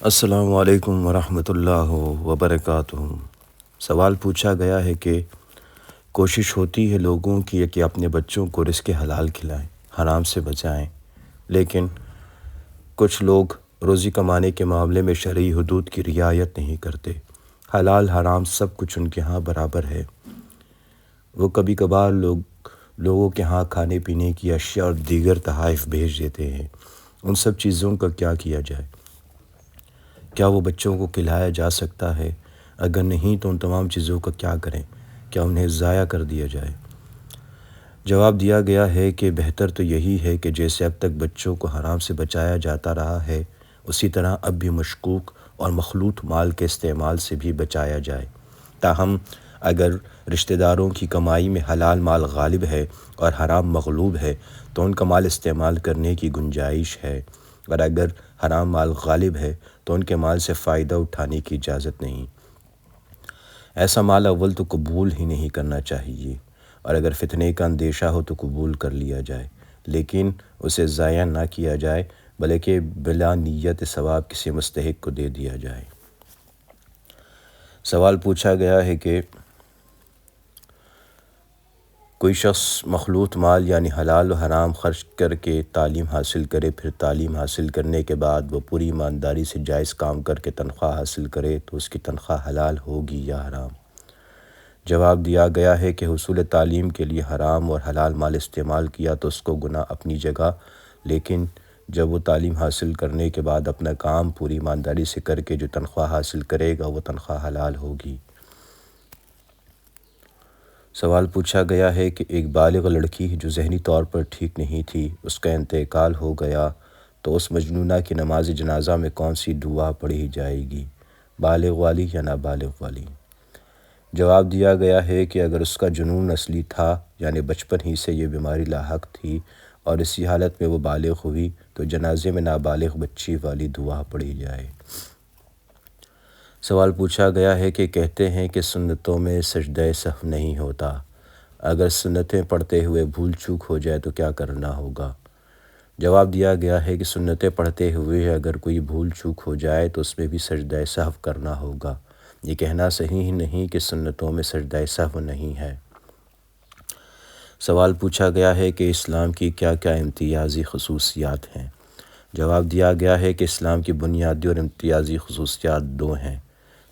السلام علیکم ورحمۃ اللہ وبرکاتہ۔ سوال پوچھا گیا ہے کہ کوشش ہوتی ہے لوگوں کی کہ اپنے بچوں کو رزق حلال کھلائیں، حرام سے بچائیں، لیکن کچھ لوگ روزی کمانے کے معاملے میں شرعی حدود کی رعایت نہیں کرتے۔ حلال حرام سب کچھ ان کے ہاں برابر ہے۔ وہ کبھی کبھار لوگوں کے ہاں کھانے پینے کی اشیاء اور دیگر تحائف بھیج دیتے ہیں۔ ان سب چیزوں کا کیا کیا جائے؟ کیا وہ بچوں کو کھلایا جا سکتا ہے؟ اگر نہیں تو ان تمام چیزوں کا کیا کریں؟ کیا انہیں ضائع کر دیا جائے؟ جواب دیا گیا ہے کہ بہتر تو یہی ہے کہ جیسے اب تک بچوں کو حرام سے بچایا جاتا رہا ہے، اسی طرح اب بھی مشکوک اور مخلوط مال کے استعمال سے بھی بچایا جائے۔ تاہم اگر رشتہ داروں کی کمائی میں حلال مال غالب ہے اور حرام مغلوب ہے تو ان کا مال استعمال کرنے کی گنجائش ہے، اور اگر حرام مال غالب ہے تو ان کے مال سے فائدہ اٹھانے کی اجازت نہیں۔ ایسا مال اول تو قبول ہی نہیں کرنا چاہیے، اور اگر فتنے کا اندیشہ ہو تو قبول کر لیا جائے، لیکن اسے ضائع نہ کیا جائے بلکہ بلا نیت ثواب کسی مستحق کو دے دیا جائے۔ سوال پوچھا گیا ہے کہ کوئی شخص مخلوط مال یعنی حلال و حرام خرچ کر کے تعلیم حاصل کرے، پھر تعلیم حاصل کرنے کے بعد وہ پوری ایمانداری سے جائز کام کر کے تنخواہ حاصل کرے تو اس کی تنخواہ حلال ہوگی یا حرام؟ جواب دیا گیا ہے کہ حصول تعلیم کے لیے حرام اور حلال مال استعمال کیا تو اس کو گناہ اپنی جگہ، لیکن جب وہ تعلیم حاصل کرنے کے بعد اپنا کام پوری ایمانداری سے کر کے جو تنخواہ حاصل کرے گا وہ تنخواہ حلال ہوگی۔ سوال پوچھا گیا ہے کہ ایک بالغ لڑکی جو ذہنی طور پر ٹھیک نہیں تھی، اس کا انتقال ہو گیا تو اس مجنونہ کی نماز جنازہ میں کون سی دعا پڑھی جائے گی، بالغ والی یا نابالغ والی؟ جواب دیا گیا ہے کہ اگر اس کا جنون اصلی تھا یعنی بچپن ہی سے یہ بیماری لاحق تھی اور اسی حالت میں وہ بالغ ہوئی تو جنازے میں نابالغ بچی والی دعا پڑھی جائے۔ سوال پوچھا گیا ہے کہ کہتے ہیں کہ سنتوں میں سجدہ سہو نہیں ہوتا، اگر سنتیں پڑھتے ہوئے بھول چوک ہو جائے تو کیا کرنا ہوگا؟ جواب دیا گیا ہے کہ سنتیں پڑھتے ہوئے اگر کوئی بھول چوک ہو جائے تو اس میں بھی سجدہ سہو کرنا ہوگا۔ یہ کہنا صحیح نہیں کہ سنتوں میں سجدہ سہو نہیں ہے۔ سوال پوچھا گیا ہے کہ اسلام کی کیا کیا امتیازی خصوصیات ہیں؟ جواب دیا گیا ہے کہ اسلام کی بنیادی اور امتیازی خصوصیات دو ہیں۔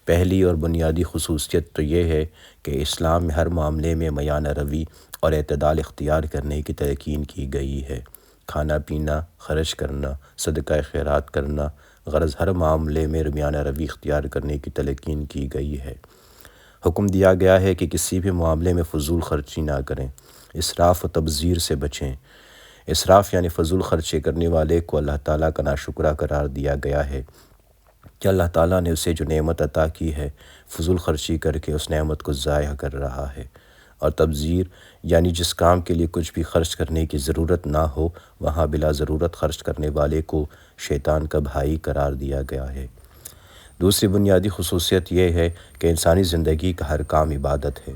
پہلی اور بنیادی خصوصیت تو یہ ہے کہ اسلام میں ہر معاملے میں میانہ روی اور اعتدال اختیار کرنے کی تلقین کی گئی ہے۔ کھانا پینا، خرچ کرنا، صدقہ خیرات کرنا، غرض ہر معاملے میں میانہ روی اختیار کرنے کی تلقین کی گئی ہے۔ حکم دیا گیا ہے کہ کسی بھی معاملے میں فضول خرچی نہ کریں، اسراف و تبذیر سے بچیں۔ اسراف یعنی فضول خرچی کرنے والے کو اللہ تعالیٰ کا ناشکرہ قرار دیا گیا ہے کہ اللہ تعالیٰ نے اسے جو نعمت عطا کی ہے فضول خرچی کر کے اس نعمت کو ضائع کر رہا ہے۔ اور تبذیر یعنی جس کام کے لیے کچھ بھی خرچ کرنے کی ضرورت نہ ہو وہاں بلا ضرورت خرچ کرنے والے کو شیطان کا بھائی قرار دیا گیا ہے۔ دوسری بنیادی خصوصیت یہ ہے کہ انسانی زندگی کا ہر کام عبادت ہے۔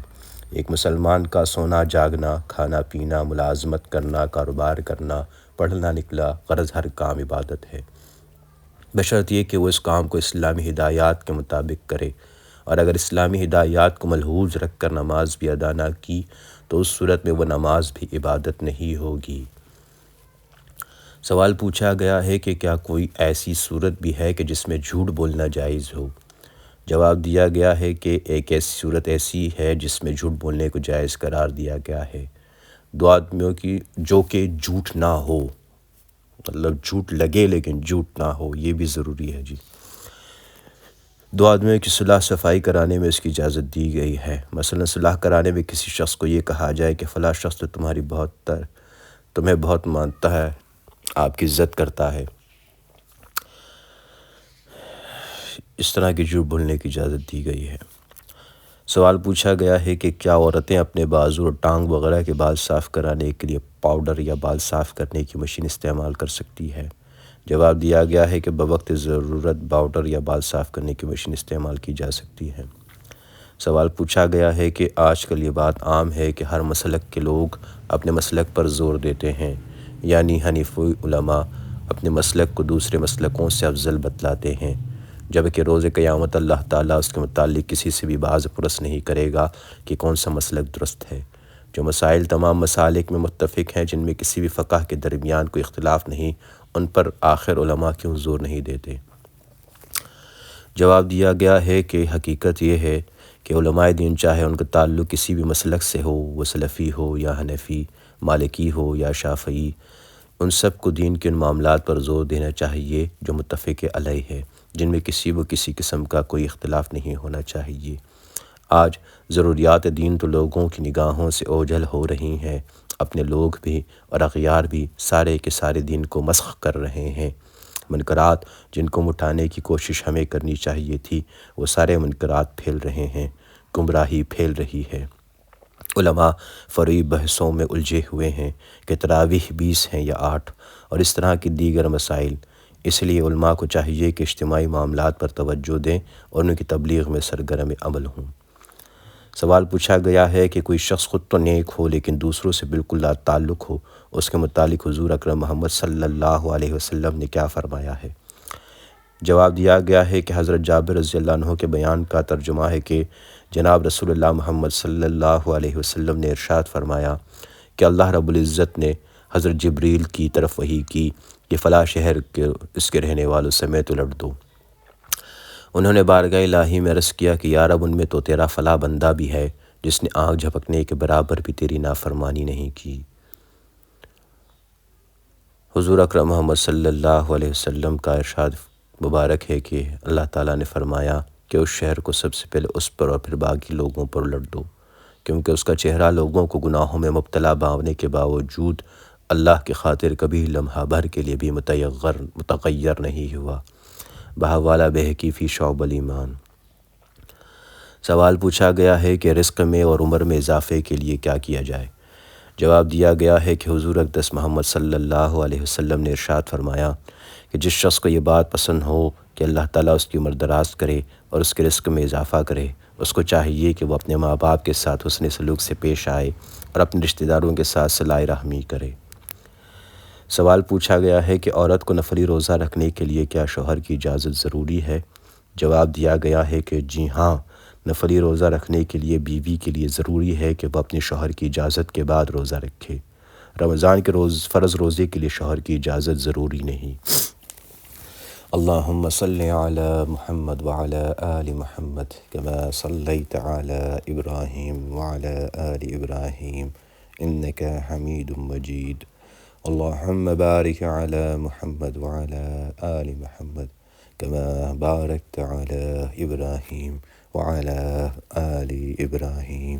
ایک مسلمان کا سونا جاگنا، کھانا پینا، ملازمت کرنا، کاروبار کرنا، پڑھنا لکھنا، غرض ہر کام عبادت ہے، بشرط یہ کہ وہ اس کام کو اسلامی ہدایات کے مطابق کرے، اور اگر اسلامی ہدایات کو ملحوظ رکھ کر نماز بھی ادا نہ کی تو اس صورت میں وہ نماز بھی عبادت نہیں ہوگی۔ سوال پوچھا گیا ہے کہ کیا کوئی ایسی صورت بھی ہے کہ جس میں جھوٹ بولنا جائز ہو؟ جواب دیا گیا ہے کہ ایک ایسی صورت ایسی ہے جس میں جھوٹ بولنے کو جائز قرار دیا گیا ہے، دو آدمیوں کی جو کہ جھوٹ نہ ہو، مطلب جھوٹ لگے لیکن جھوٹ نہ ہو، یہ بھی ضروری ہے جی۔ دو آدمیوں کی صلح صفائی کرانے میں اس کی اجازت دی گئی ہے۔ مثلا صلح کرانے میں کسی شخص کو یہ کہا جائے کہ فلاں شخص تو تمہیں بہت مانتا ہے، آپ کی عزت کرتا ہے، اس طرح کی جھوٹ بولنے کی اجازت دی گئی ہے۔ سوال پوچھا گیا ہے کہ کیا عورتیں اپنے بازو اور ٹانگ وغیرہ کے بال صاف کرانے کے لیے پاؤڈر یا بال صاف کرنے کی مشین استعمال کر سکتی ہے؟ جواب دیا گیا ہے کہ بوقت ضرورت پاؤڈر یا بال صاف کرنے کی مشین استعمال کی جا سکتی ہے۔ سوال پوچھا گیا ہے کہ آج کل یہ بات عام ہے کہ ہر مسلک کے لوگ اپنے مسلک پر زور دیتے ہیں، یعنی حنفی علماء اپنے مسلک کو دوسرے مسلکوں سے افضل بتلاتے ہیں، جبکہ روز قیامت اللہ تعالیٰ اس کے متعلق کسی سے بھی باز پرس نہیں کرے گا کہ کون سا مسلک درست ہے۔ جو مسائل تمام مسالک میں متفق ہیں، جن میں کسی بھی فقہ کے درمیان کوئی اختلاف نہیں، ان پر آخر علماء کیوں زور نہیں دیتے؟ جواب دیا گیا ہے کہ حقیقت یہ ہے کہ علماء دین چاہے ان کا تعلق کسی بھی مسلک سے ہو، وہ سلفی ہو یا حنفی، مالکی ہو یا شافعی، ان سب کو دین کے ان معاملات پر زور دینا چاہیے جو متفق علیہ ہے، جن میں کسی قسم کا کوئی اختلاف نہیں ہونا چاہیے۔ آج ضروریات دین تو لوگوں کی نگاہوں سے اوجھل ہو رہی ہیں، اپنے لوگ بھی اور اغیار بھی سارے کے سارے دین کو مسخ کر رہے ہیں۔ منکرات جن کو مٹانے کی کوشش ہمیں کرنی چاہیے تھی، وہ سارے منکرات پھیل رہے ہیں، گمراہی پھیل رہی ہے۔ علماء فروعی بحثوں میں الجھے ہوئے ہیں کہ تراویح 20 ہیں یا 8، اور اس طرح کی دیگر مسائل۔ اس لیے علماء کو چاہیے کہ اجتماعی معاملات پر توجہ دیں اور ان کی تبلیغ میں سرگرم عمل ہوں۔ سوال پوچھا گیا ہے کہ کوئی شخص خود تو نیک ہو لیکن دوسروں سے بالکل لا تعلق ہو، اس کے متعلق حضور اکرم محمد صلی اللہ علیہ وسلم نے کیا فرمایا ہے؟ جواب دیا گیا ہے کہ حضرت جابر رضی اللہ عنہ کے بیان کا ترجمہ ہے کہ جناب رسول اللہ محمد صلی اللہ علیہ وسلم نے ارشاد فرمایا کہ اللہ رب العزت نے حضرت جبریل کی طرف وحی کی کہ فلاں شہر کے اس کے رہنے والوں سمیت الٹ دو۔ انہوں نے بارگاہ الہی میں عرض کیا کہ یا رب، ان میں تو تیرا فلاں بندہ بھی ہے جس نے آنکھ جھپکنے کے برابر بھی تیری نافرمانی نہیں کی۔ حضور اکرم محمد صلی اللہ علیہ وسلم کا ارشاد مبارک ہے کہ اللہ تعالیٰ نے فرمایا کہ اس شہر کو سب سے پہلے اس پر اور پھر باقی لوگوں پر الٹ دو، کیونکہ اس کا چہرہ لوگوں کو گناہوں میں مبتلا بانے کے باوجود اللہ کی خاطر کبھی لمحہ بھر کے لیے بھی متغیر نہیں ہوا۔ بحوالہ بہقی فی شعب الایمان۔ سوال پوچھا گیا ہے کہ رزق میں اور عمر میں اضافے کے لیے کیا کیا جائے؟ جواب دیا گیا ہے کہ حضور اقدس محمد صلی اللہ علیہ وسلم نے ارشاد فرمایا کہ جس شخص کو یہ بات پسند ہو کہ اللہ تعالیٰ اس کی عمر دراز کرے اور اس کے رزق میں اضافہ کرے، اس کو چاہیے کہ وہ اپنے ماں باپ کے ساتھ حسن سلوک سے پیش آئے اور اپنے رشتہ داروں کے ساتھ صلہ رحمی کرے۔ سوال پوچھا گیا ہے کہ عورت کو نفلی روزہ رکھنے کے لیے کیا شوہر کی اجازت ضروری ہے؟ جواب دیا گیا ہے کہ جی ہاں، نفلی روزہ رکھنے کے لیے بیوی کے لیے ضروری ہے کہ وہ اپنے شوہر کی اجازت کے بعد روزہ رکھے۔ رمضان کے فرض روزے کے لیے شوہر کی اجازت ضروری نہیں۔ اللہم صلی علی محمد وعلی آل محمد کما صلیت علی ابراہیم وعلی آل ابراہیم انک حمید مجید۔ اللہم بارک علی محمد وعلی آل محمد کما بارکت علی ابراہیم وعلی آل ابراہیم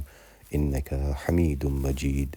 انک حمید مجید۔